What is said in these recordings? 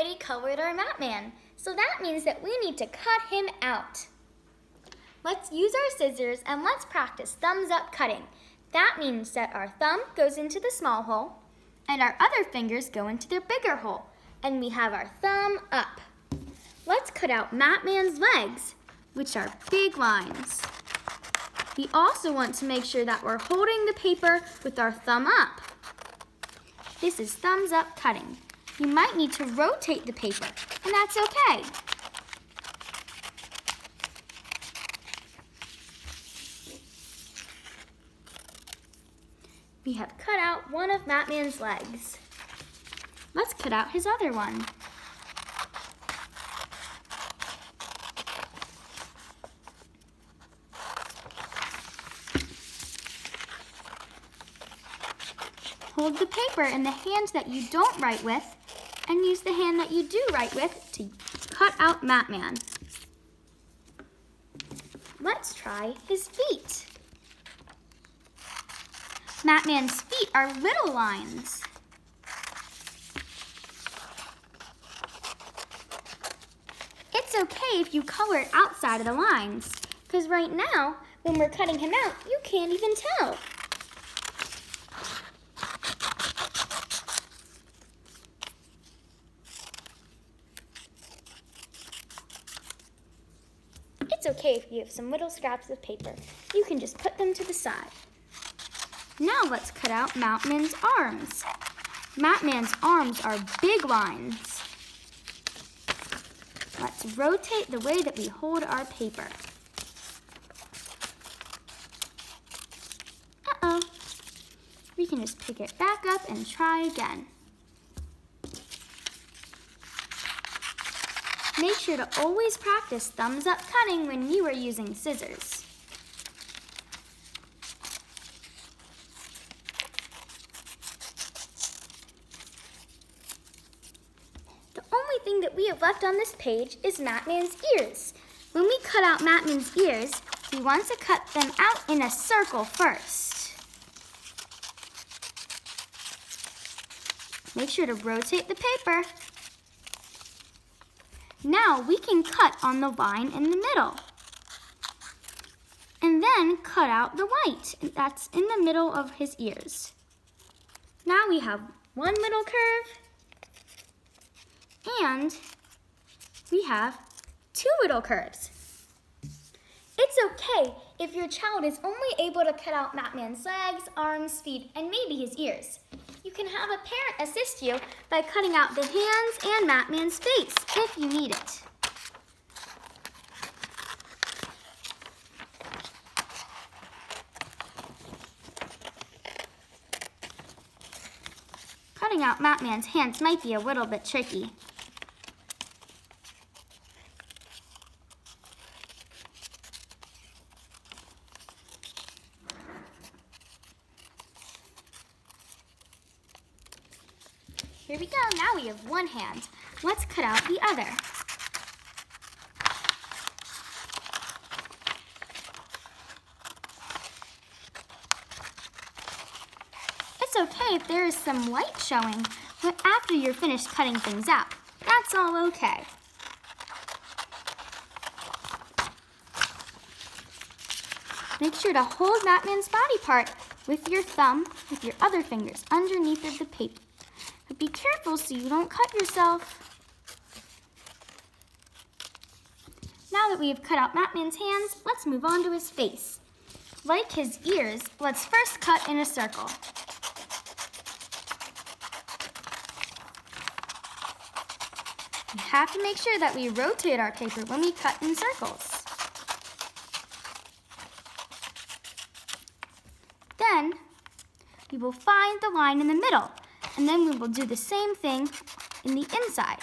already colored our map man, so that means that we need to cut him out. Let's use our scissors and let's practice thumbs up cutting. That means that our thumb goes into the small hole and our other fingers go into their bigger hole, and we have our thumb up. Let's cut out Map Man's legs, which are big lines. We also want to make sure that we're holding the paper with our thumb up. This is thumbs up cutting. You might need to rotate the paper, and that's okay. We have cut out one of Map Man's legs. Let's cut out his other one. Hold the paper in the hand that you don't write with and use the hand that you do write with to cut out Map Man. Let's try his feet. Map Man's feet are little lines. It's okay if you color it outside of the lines, because right now, when we're cutting him out, you can't even tell. It's okay if you have some little scraps of paper. You can just put them to the side. Now let's cut out Map Man's arms. Map Man's arms are big lines. Let's rotate the way that we hold our paper. Uh-oh. We can just pick it back up and try again. Make sure to always practice thumbs up cutting when you are using scissors. The only thing that we have left on this page is Map Man's ears. When we cut out Map Man's ears, we want to cut them out in a circle first. Make sure to rotate the paper. Now we can cut on the line in the middle. And then cut out the white that's in the middle of his ears. Now we have one little curve, and we have two little curves. It's okay if your child is only able to cut out Map Man's legs, arms, feet, and maybe his ears. You can have a parent assist you by cutting out the hands and Map Man's face if you need it. Cutting out Map Man's hands might be a little bit tricky. Here we go, now we have one hand. Let's cut out the other. It's okay if there is some white showing, but after you're finished cutting things out, that's all okay. Make sure to hold Map Man's body part with your thumb, with your other fingers underneath of the paper. But be careful so you don't cut yourself. Now that we have cut out Map Man's hands, let's move on to his face. Like his ears, let's first cut in a circle. We have to make sure that we rotate our paper when we cut in circles. Then, we will find the line in the middle. And then we will do the same thing in the inside.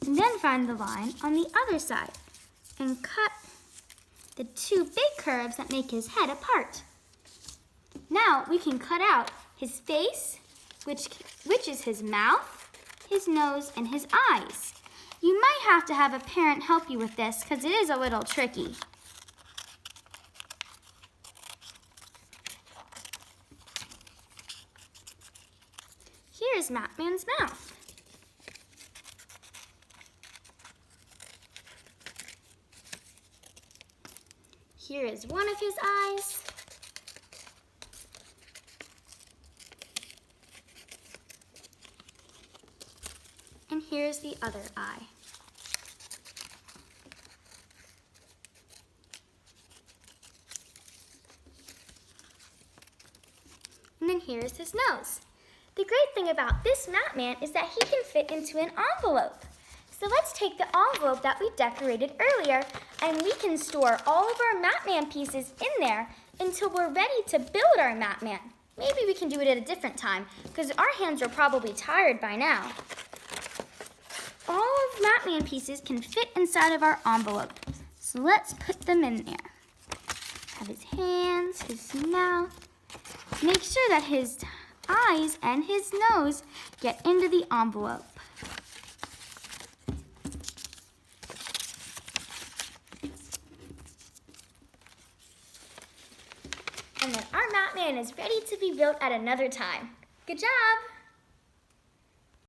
And then find the line on the other side and cut the two big curves that make his head apart. Now we can cut out his face, which is his mouth, his nose, and his eyes. You might have to have a parent help you with this because it is a little tricky. is Matman's mouth. Here is one of his eyes. And here's the other eye. And then here's his nose. The great thing about this Matman is that he can fit into an envelope. So let's take the envelope that we decorated earlier and we can store all of our Matman pieces in there until we're ready to build our Matman. Maybe we can do it at a different time because our hands are probably tired by now. All of Matman pieces can fit inside of our envelope. So let's put them in there. Have his hands, his mouth. Make sure that his eyes and his nose get into the envelope. And then our Matman is ready to be built at another time. Good job!